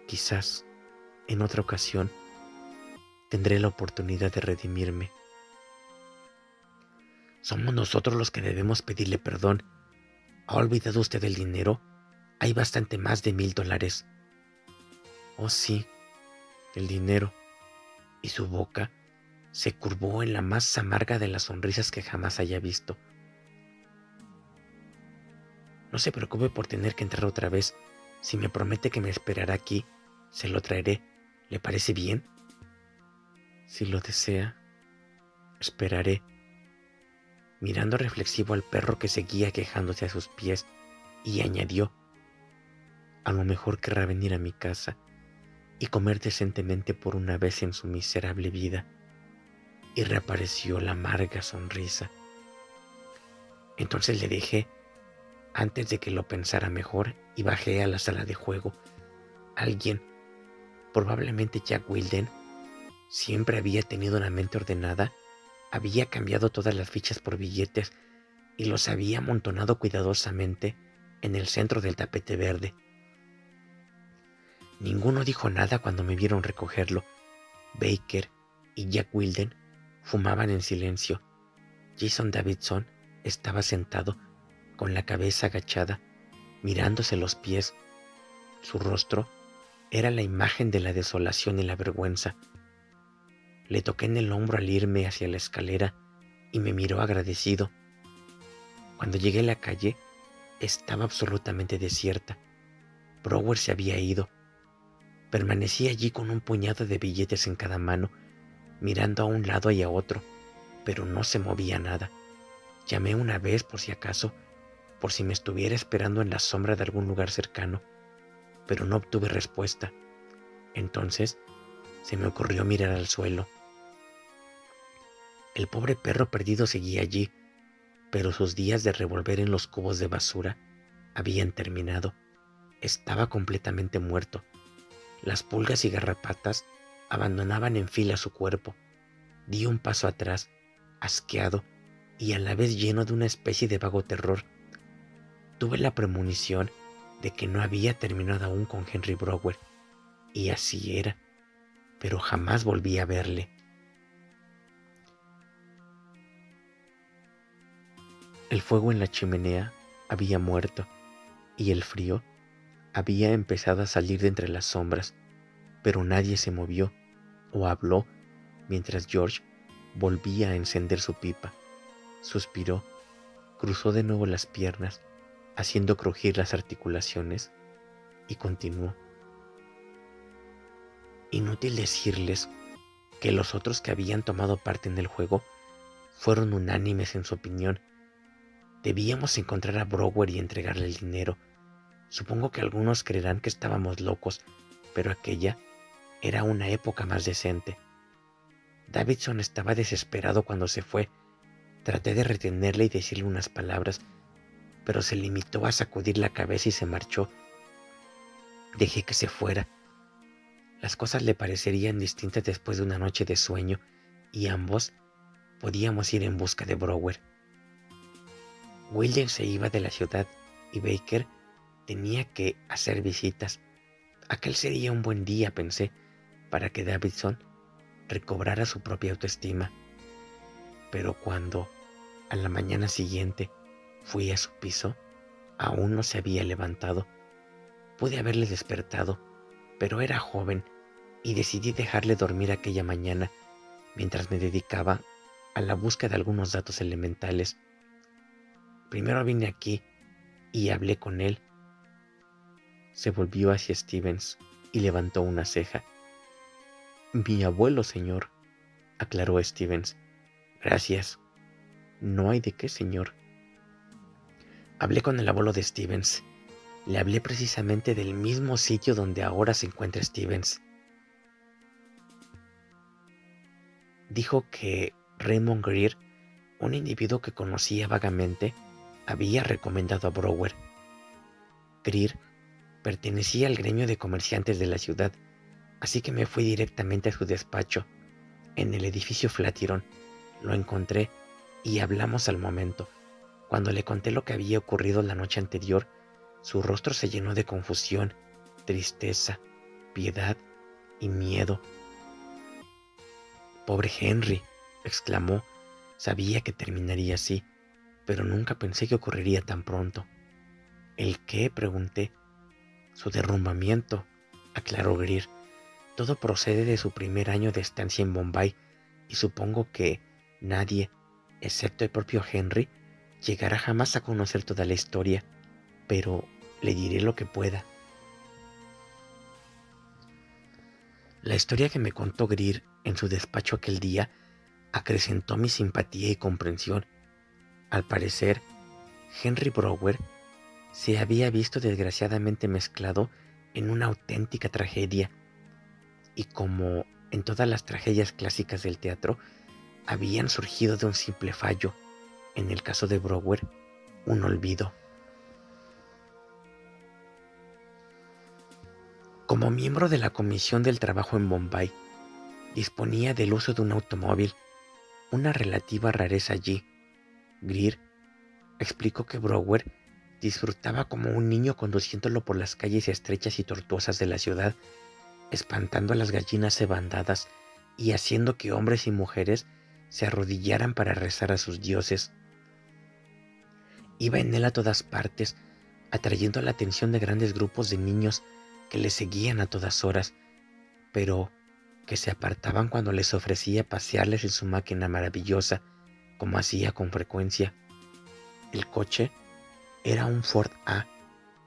Quizás, en otra ocasión, tendré la oportunidad de redimirme. Somos nosotros los que debemos pedirle perdón. ¿Ha olvidado usted el dinero? Hay bastante más de $1000. Oh, sí, el dinero. Y su boca se curvó en la más amarga de las sonrisas que jamás haya visto. No se preocupe por tener que entrar otra vez. Si me promete que me esperará aquí, se lo traeré. ¿Le parece bien? Si lo desea, esperaré. Mirando reflexivo al perro que seguía quejándose a sus pies, y añadió: a lo mejor querrá venir a mi casa y comer decentemente por una vez en su miserable vida. Y reapareció la amarga sonrisa. Entonces le dejé, antes de que lo pensara mejor, y bajé a la sala de juego. Alguien, probablemente Jack Wilden, siempre había tenido una mente ordenada, había cambiado todas las fichas por billetes y los había amontonado cuidadosamente en el centro del tapete verde. Ninguno dijo nada cuando me vieron recogerlo. Baker y Jack Wilden fumaban en silencio. Jason Davidson estaba sentado con la cabeza agachada, mirándose los pies. Su rostro era la imagen de la desolación y la vergüenza. Le toqué en el hombro al irme hacia la escalera y me miró agradecido. Cuando llegué a la calle, estaba absolutamente desierta. Brouwer se había ido. Permanecí allí con un puñado de billetes en cada mano, mirando a un lado y a otro, pero no se movía nada. Llamé una vez por si acaso, por si me estuviera esperando en la sombra de algún lugar cercano, pero no obtuve respuesta. Entonces se me ocurrió mirar al suelo. El pobre perro perdido seguía allí, pero sus días de revolver en los cubos de basura habían terminado. Estaba completamente muerto. Las pulgas y garrapatas abandonaban en fila su cuerpo. Di un paso atrás, asqueado y a la vez lleno de una especie de vago terror. Tuve la premonición de que no había terminado aún con Henry Brower, y así era, pero jamás volví a verle. El fuego en la chimenea había muerto, y el frío había empezado a salir de entre las sombras, pero nadie se movió o habló mientras George volvía a encender su pipa. Suspiró, cruzó de nuevo las piernas, haciendo crujir las articulaciones, y continuó. Inútil decirles que los otros que habían tomado parte en el juego fueron unánimes en su opinión. Debíamos encontrar a Brower y entregarle el dinero. Supongo que algunos creerán que estábamos locos, pero aquella era una época más decente. Davidson estaba desesperado cuando se fue. Traté de retenerle y decirle unas palabras, pero se limitó a sacudir la cabeza y se marchó. Dejé que se fuera. Las cosas le parecerían distintas después de una noche de sueño, y ambos podíamos ir en busca de Brower. William se iba de la ciudad y Baker tenía que hacer visitas. Aquel sería un buen día, pensé, para que Davidson recobrara su propia autoestima. Pero cuando, a la mañana siguiente, fui a su piso, aún no se había levantado. Pude haberle despertado, pero era joven y decidí dejarle dormir aquella mañana mientras me dedicaba a la búsqueda de algunos datos elementales. Primero vine aquí y hablé con él. Se volvió hacia Stevens y levantó una ceja. Mi abuelo, señor, aclaró Stevens. Gracias. No hay de qué, señor. Hablé con el abuelo de Stevens. Le hablé precisamente del mismo sitio donde ahora se encuentra Stevens. Dijo que Raymond Greer, un individuo que conocía vagamente, había recomendado a Brower. Greer pertenecía al gremio de comerciantes de la ciudad, así que me fui directamente a su despacho. En el edificio Flatiron lo encontré y hablamos al momento. Cuando le conté lo que había ocurrido la noche anterior, su rostro se llenó de confusión, tristeza, piedad y miedo. Pobre Henry, exclamó. Sabía que terminaría así, pero nunca pensé que ocurriría tan pronto. ¿El qué?, pregunté. Su derrumbamiento, aclaró Greer. Todo procede de su primer año de estancia en Bombay, y supongo que nadie, excepto el propio Henry, llegará jamás a conocer toda la historia, pero le diré lo que pueda. La historia que me contó Greer en su despacho aquel día acrecentó mi simpatía y comprensión. Al parecer, Henry Brower se había visto desgraciadamente mezclado en una auténtica tragedia, y como en todas las tragedias clásicas del teatro, habían surgido de un simple fallo, en el caso de Brower, un olvido. Como miembro de la Comisión del Trabajo en Bombay, disponía del uso de un automóvil, una relativa rareza allí. Greer explicó que Brower disfrutaba como un niño conduciéndolo por las calles estrechas y tortuosas de la ciudad, espantando a las gallinas cebandadas y haciendo que hombres y mujeres se arrodillaran para rezar a sus dioses. Iba en él a todas partes, atrayendo la atención de grandes grupos de niños que le seguían a todas horas, pero que se apartaban cuando les ofrecía pasearles en su máquina maravillosa, como hacía con frecuencia. El coche era un Ford A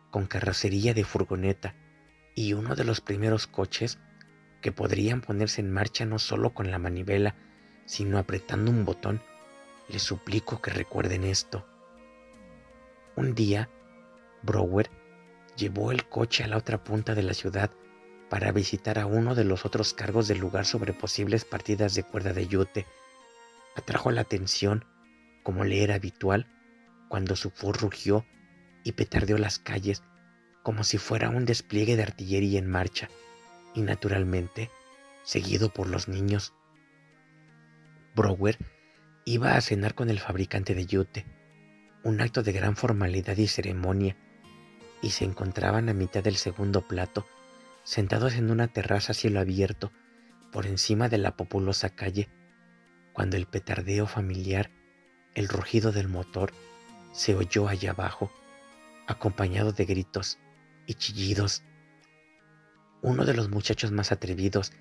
con carrocería de furgoneta, y uno de los primeros coches que podrían ponerse en marcha no solo con la manivela, sino apretando un botón. Les suplico que recuerden esto. Un día, Brower llevó el coche a la otra punta de la ciudad para visitar a uno de los otros cargos del lugar sobre posibles partidas de cuerda de yute. atrajo la atención, como le era habitual, cuando su Ford rugió y petardeó las calles como si fuera un despliegue de artillería en marcha, y naturalmente, seguido por los niños. Brower iba a cenar con el fabricante de yute, un acto de gran formalidad y ceremonia, y se encontraban a mitad del segundo plato, sentados en una terraza a cielo abierto, por encima de la populosa calle, cuando el petardeo familiar, el rugido del motor, se oyó allá abajo, acompañado de gritos y chillidos. Uno de los muchachos más atrevidos,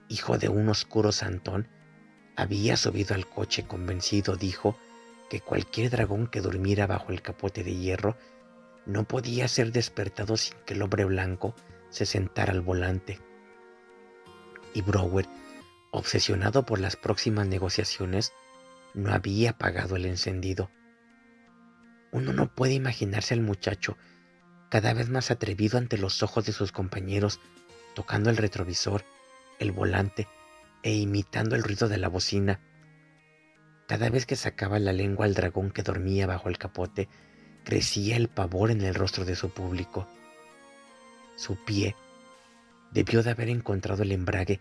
hijo de un oscuro santón, había subido al coche convencido, dijo, que cualquier dragón que durmiera bajo el capote de hierro no podía ser despertado sin que el hombre blanco se sentara al volante. Y Brower, obsesionado por las próximas negociaciones, no había apagado el encendido. Uno no puede imaginarse al muchacho, cada vez más atrevido ante los ojos de sus compañeros, tocando el retrovisor, el volante e imitando el ruido de la bocina. Cada vez que sacaba la lengua al dragón que dormía bajo el capote, crecía el pavor en el rostro de su público. Su pie debió de haber encontrado el embrague.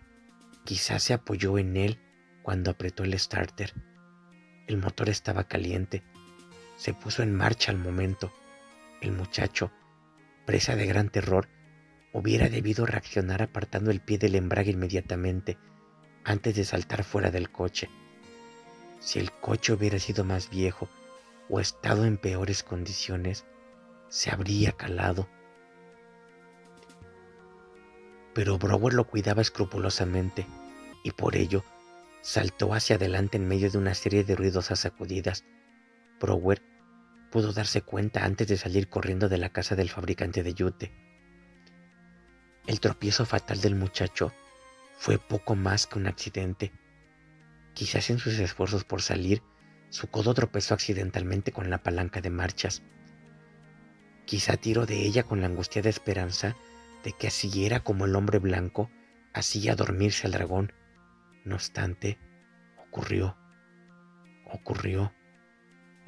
Quizás se apoyó en él cuando apretó el starter. El motor estaba caliente. Se puso en marcha al momento. El muchacho, presa de gran terror, hubiera debido reaccionar apartando el pie del embrague inmediatamente, antes de saltar fuera del coche. Si el coche hubiera sido más viejo o estado en peores condiciones, se habría calado. Pero Brower lo cuidaba escrupulosamente y por ello saltó hacia adelante en medio de una serie de ruidosas sacudidas. Brower pudo darse cuenta antes de salir corriendo de la casa del fabricante de yute. El tropiezo fatal del muchacho fue poco más que un accidente. Quizás en sus esfuerzos por salir, su codo tropezó accidentalmente con la palanca de marchas. Quizá tiró de ella con la angustiada esperanza de que así era como el hombre blanco hacía dormirse al dragón. No obstante, ocurrió.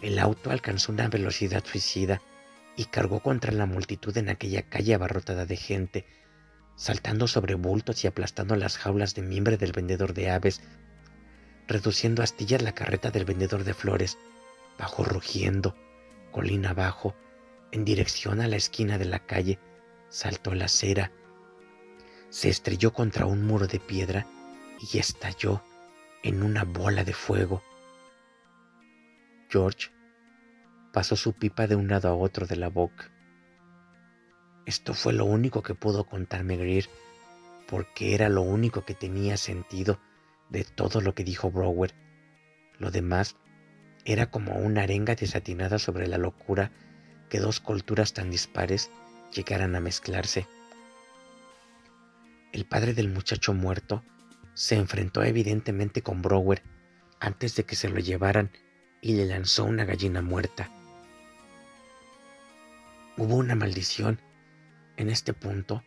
El auto alcanzó una velocidad suicida y cargó contra la multitud en aquella calle abarrotada de gente, saltando sobre bultos y aplastando las jaulas de mimbre del vendedor de aves, reduciendo a astillas la carreta del vendedor de flores. Bajó rugiendo, colina abajo, en dirección a la esquina de la calle, saltó la acera, se estrelló contra un muro de piedra y estalló en una bola de fuego. George pasó su pipa de un lado a otro de la boca. Esto fue lo único que pudo contarme Greer, porque era lo único que tenía sentido de todo lo que dijo Brower. Lo demás era como una arenga desatinada sobre la locura que dos culturas tan dispares llegaran a mezclarse. El padre del muchacho muerto se enfrentó evidentemente con Brower antes de que se lo llevaran y le lanzó una gallina muerta. Hubo una maldición. En este punto,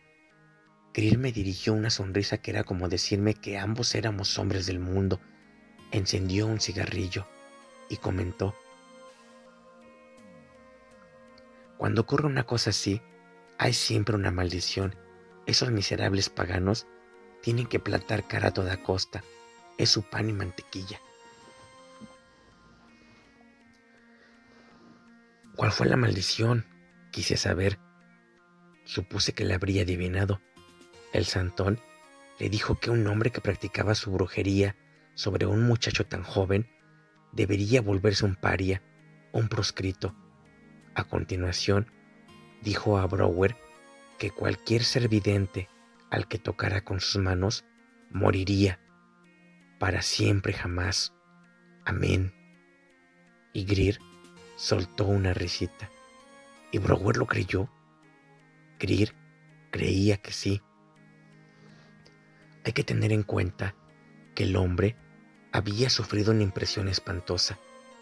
Greer me dirigió una sonrisa que era como decirme que ambos éramos hombres del mundo. Encendió un cigarrillo y comentó: cuando ocurre una cosa así, hay siempre una maldición. Esos miserables paganos tienen que plantar cara a toda costa. Es su pan y mantequilla. ¿Cuál fue la maldición? Quise saber. Supuse que la habría adivinado. El santón le dijo que un hombre que practicaba su brujería sobre un muchacho tan joven debería volverse un paria, un proscrito. A continuación, dijo a Brower que cualquier ser vidente al que tocara con sus manos moriría para siempre jamás. Amén. Y Greer soltó una risita. ¿Y Brower lo creyó? Greer creía que sí. Hay que tener en cuenta que el hombre había sufrido una impresión espantosa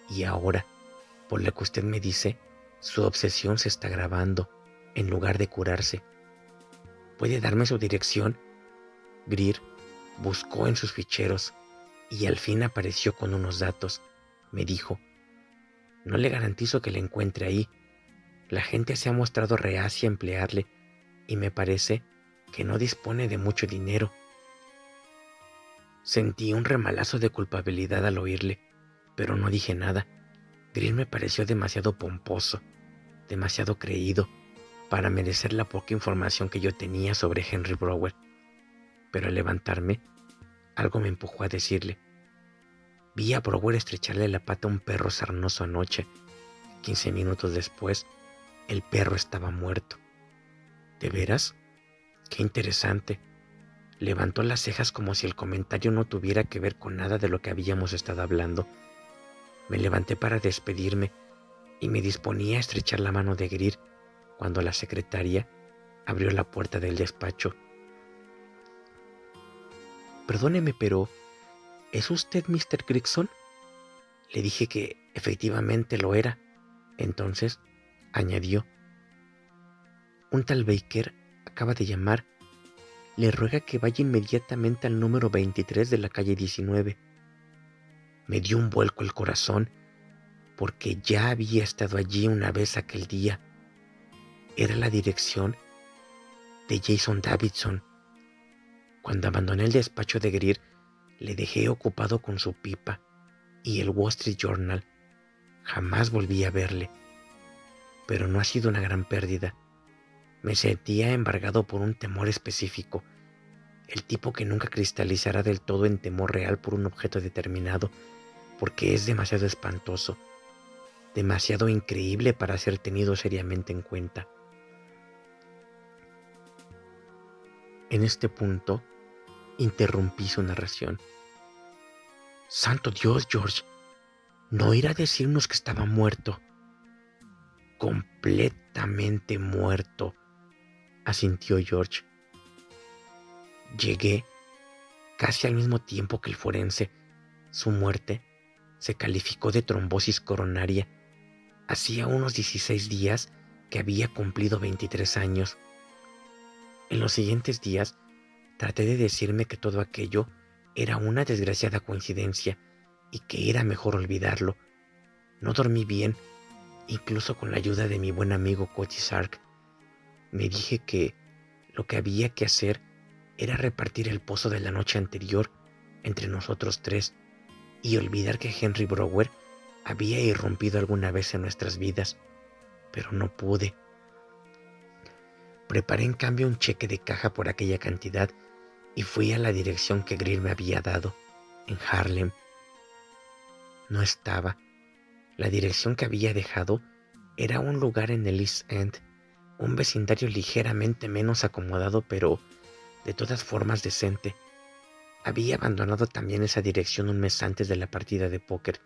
y ahora, por lo que usted me dice, su obsesión se está agravando en lugar de curarse. ¿Puede darme su dirección? Greer buscó en sus ficheros. y al fin apareció con unos datos. Me dijo: no le garantizo que le encuentre ahí. La gente se ha mostrado reacia a emplearle y me parece que no dispone de mucho dinero. Sentí un remalazo de culpabilidad al oírle, pero no dije nada. Greer me pareció demasiado pomposo, demasiado creído, para merecer la poca información que yo tenía sobre Henry Brower. Pero al levantarme, algo me empujó a decirle: vi a Brower estrecharle la pata a un perro sarnoso anoche. 15 minutos después, el perro estaba muerto. ¿De veras? Qué interesante. Levantó las cejas como si el comentario no tuviera que ver con nada de lo que habíamos estado hablando. Me levanté para despedirme y me disponía a estrechar la mano de Greer cuando la secretaria abrió la puerta del despacho. Perdóneme, pero ¿es usted Mr. Gregson? Le dije que efectivamente lo era. Entonces añadió: un tal Baker acaba de llamar. Le ruega que vaya inmediatamente al número 23 de la calle 19. Me dio un vuelco el corazón, porque ya había estado allí una vez aquel día. Era la dirección de Jason Davidson. Cuando abandoné el despacho de Greer, le dejé ocupado con su pipa y el Wall Street Journal. Jamás volví a verle, pero no ha sido una gran pérdida. Me sentía embargado por un temor específico, el tipo que nunca cristalizará del todo en temor real por un objeto determinado, porque es demasiado espantoso, demasiado increíble para ser tenido seriamente en cuenta. En este punto, interrumpí su narración. ¡Santo Dios, George! ¿No irá a decirnos que estaba muerto? Completamente muerto, asintió George. Llegué casi al mismo tiempo que el forense. Su muerte se calificó de trombosis coronaria. Hacía unos 16 días que había cumplido 23 años. En los siguientes días traté de decirme que todo aquello era una desgraciada coincidencia y que era mejor olvidarlo. No dormí bien, incluso con la ayuda de mi buen amigo Cody Sark. Me dije que lo que había que hacer era repartir el pozo de la noche anterior entre nosotros tres y olvidar que Henry Brower había irrumpido alguna vez en nuestras vidas, pero no pude. Preparé en cambio un cheque de caja por aquella cantidad y fui a la dirección que Greer me había dado, en Harlem. No estaba. La dirección que había dejado era un lugar en el East End, un vecindario ligeramente menos acomodado, pero de todas formas decente. Había abandonado también esa dirección un mes antes de la partida de póker,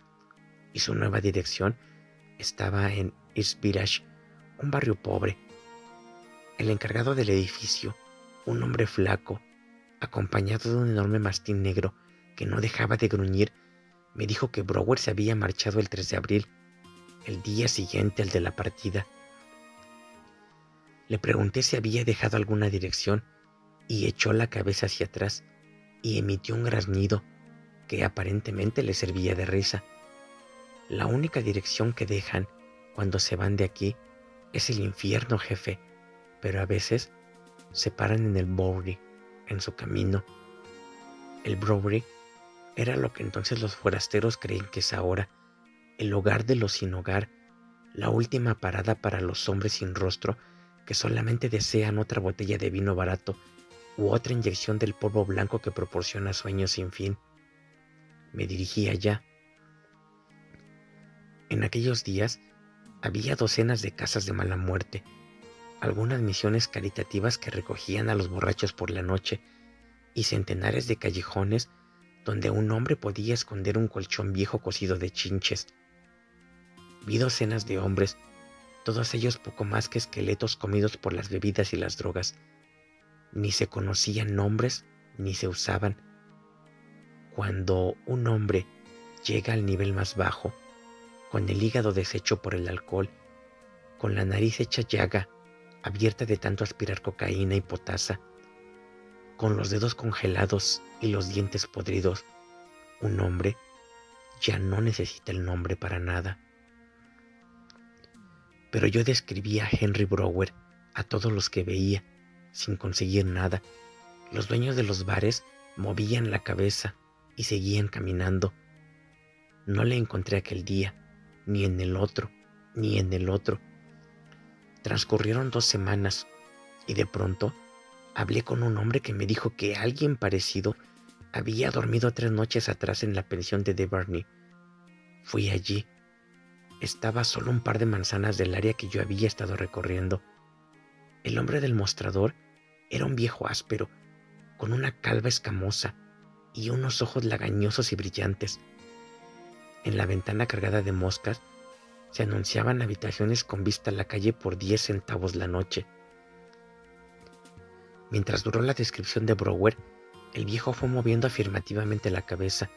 y su nueva dirección estaba en East Village, un barrio pobre. El encargado del edificio, un hombre flaco, acompañado de un enorme mastín negro que no dejaba de gruñir, me dijo que Brower se había marchado el 3 de abril, el día siguiente al de la partida. Le pregunté si había dejado alguna dirección y echó la cabeza hacia atrás y emitió un graznido que aparentemente le servía de risa. La única dirección que dejan cuando se van de aquí es el infierno, jefe, pero a veces se paran en el Bowery, en su camino. El Bowery era lo que entonces los forasteros creen que es ahora, el hogar de los sin hogar, la última parada para los hombres sin rostro que solamente desean otra botella de vino barato u otra inyección del polvo blanco que proporciona sueños sin fin. Me dirigí allá. En aquellos días había docenas de casas de mala muerte, algunas misiones caritativas que recogían a los borrachos por la noche y centenares de callejones donde un hombre podía esconder un colchón viejo cocido de chinches. Vi docenas de hombres, todos ellos poco más que esqueletos comidos por las bebidas y las drogas. Ni se conocían nombres ni se usaban. Cuando un hombre llega al nivel más bajo, con el hígado deshecho por el alcohol, con la nariz hecha llaga, abierta de tanto aspirar cocaína y potasa, con los dedos congelados y los dientes podridos, Un hombre ya no necesita el nombre para nada. Pero yo describía a Henry Brower a todos los que veía, sin conseguir nada. Los dueños de los bares movían la cabeza y seguían caminando. No le encontré aquel día, ni en el otro, ni en el otro. Transcurrieron 2 semanas y de pronto hablé con un hombre que me dijo que alguien parecido había dormido 3 noches atrás en la pensión de Devarney. Fui allí. Estaba solo un par de manzanas del área que yo había estado recorriendo. El hombre del mostrador era un viejo áspero, con una calva escamosa y unos ojos lagañosos y brillantes. En la ventana cargada de moscas se anunciaban habitaciones con vista a la calle por 10 centavos la noche. Mientras duró la descripción de Brower, el viejo fue moviendo afirmativamente la cabeza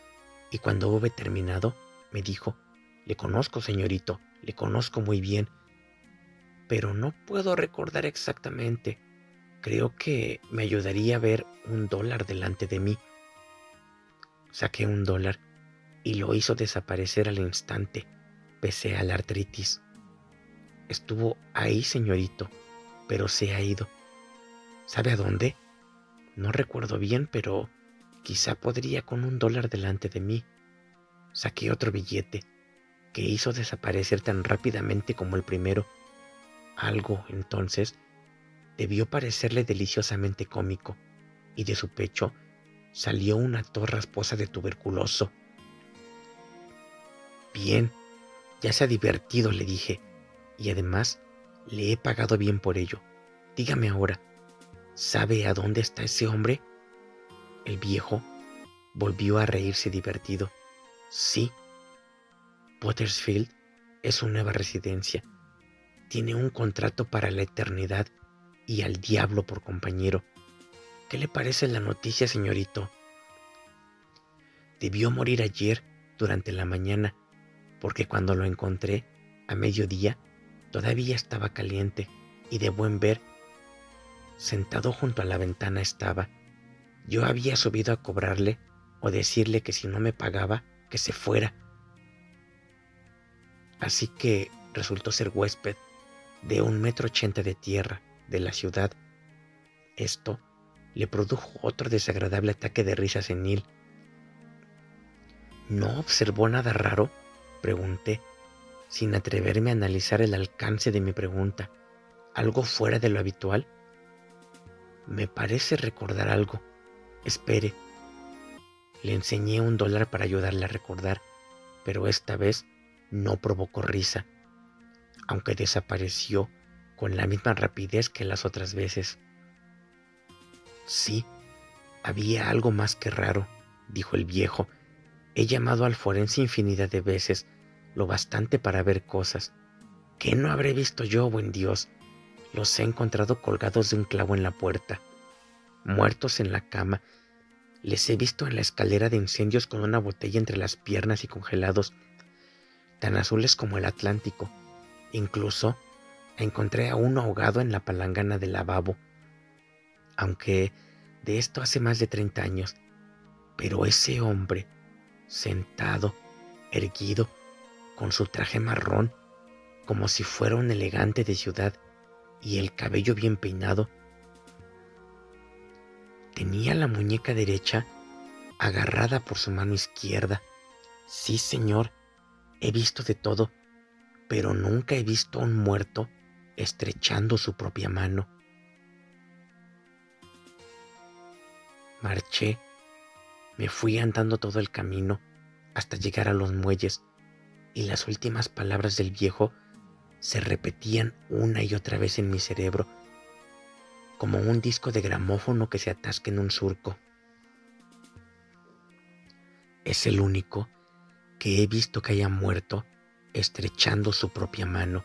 y cuando hube terminado, me dijo: «Le conozco, señorito, le conozco muy bien, pero no puedo recordar exactamente. Creo que me ayudaría a ver $1 delante de mí». Saqué $1 y lo hizo desaparecer al instante, pese a la artritis. «Estuvo ahí, señorito, pero se ha ido. ¿Sabe a dónde? No recuerdo bien, pero quizá podría con $1 delante de mí». Saqué otro billete, que hizo desaparecer tan rápidamente como el primero. Algo, entonces, debió parecerle deliciosamente cómico, y de su pecho salió una tos rasposa de tuberculoso. «Bien, ya se ha divertido», le dije, «y además le he pagado bien por ello. Dígame ahora, ¿sabe a dónde está ese hombre?». El viejo volvió a reírse divertido. «Sí, Pottersfield es su nueva residencia. Tiene un contrato para la eternidad y al diablo por compañero. ¿Qué le parece la noticia, señorito? Debió morir ayer durante la mañana, porque cuando lo encontré a mediodía todavía estaba caliente y de buen ver. Sentado junto a la ventana estaba. Yo había subido a cobrarle o decirle que si no me pagaba, que se fuera. Así que resultó ser huésped de 1,80 m de tierra de la ciudad. Esto le produjo otro desagradable ataque de risa senil. ¿No observó nada raro?, pregunté, sin atreverme a analizar el alcance de mi pregunta. ¿Algo fuera de lo habitual? Me parece recordar algo. Espere. Le enseñé $1 para ayudarle a recordar, pero esta vez no provocó risa, aunque desapareció con la misma rapidez que las otras veces. Sí, había algo más que raro, dijo el viejo. He llamado al forense infinidad de veces, lo bastante para ver cosas. ¿Qué no habré visto yo, buen Dios? Los he encontrado colgados de un clavo en la puerta, muertos en la cama. Les he visto en la escalera de incendios con una botella entre las piernas y congelados, tan azules como el Atlántico. Incluso encontré a uno ahogado en la palangana del lavabo, aunque de esto hace más de 30 años. Pero ese hombre, sentado, erguido, con su traje marrón, como si fuera un elegante de ciudad, y el cabello bien peinado, tenía la muñeca derecha agarrada por su mano izquierda. Sí, señor, he visto de todo, pero nunca he visto a un muerto estrechando su propia mano. Marché, me fui andando todo el camino hasta llegar a los muelles, y las últimas palabras del viejo se repetían una y otra vez en mi cerebro, como un disco de gramófono que se atasca en un surco. Es el único que he visto que haya muerto estrechando su propia mano.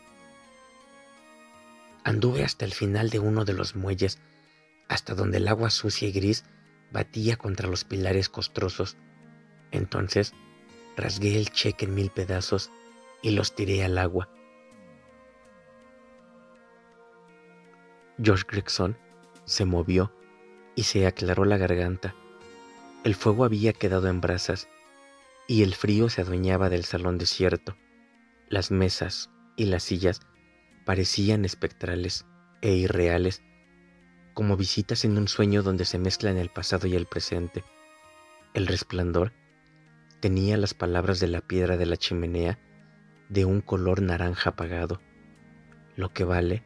Anduve hasta el final de uno de los muelles, hasta donde el agua sucia y gris batía contra los pilares costrosos. Entonces rasgué el cheque en 1000 pedazos y los tiré al agua. George Gregson se movió y se aclaró la garganta. El fuego había quedado en brasas y el frío se adueñaba del salón desierto. Las mesas y las sillas parecían espectrales e irreales, como visitas en un sueño donde se mezclan el pasado y el presente. El resplandor tenía las palabras de la piedra de la chimenea de un color naranja apagado. Lo que vale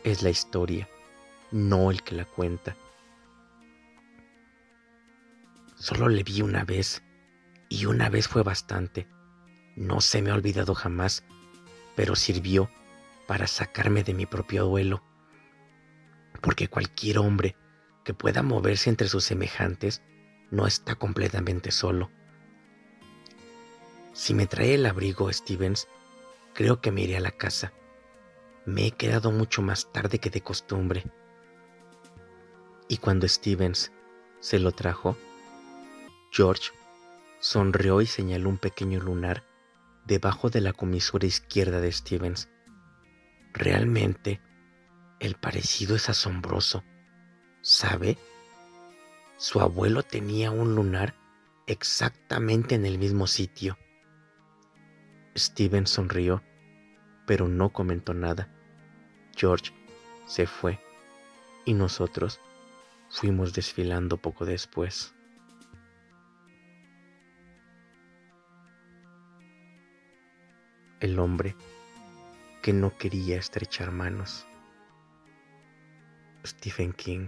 es la historia, no el que la cuenta. Solo le vi una vez, y una vez fue bastante. No se me ha olvidado jamás, pero sirvió para sacarme de mi propio duelo, porque cualquier hombre que pueda moverse entre sus semejantes no está completamente solo. Si me trae el abrigo, Stevens, creo que me iré a la casa. Me he quedado mucho más tarde que de costumbre. Y cuando Stevens se lo trajo, George sonrió y señaló un pequeño lunar debajo de la comisura izquierda de Stevens. Realmente, el parecido es asombroso. ¿Sabe? Su abuelo tenía un lunar exactamente en el mismo sitio. Stevens sonrió, pero no comentó nada. George se fue y nosotros fuimos desfilando poco después. El hombre que no quería estrechar manos. Stephen King.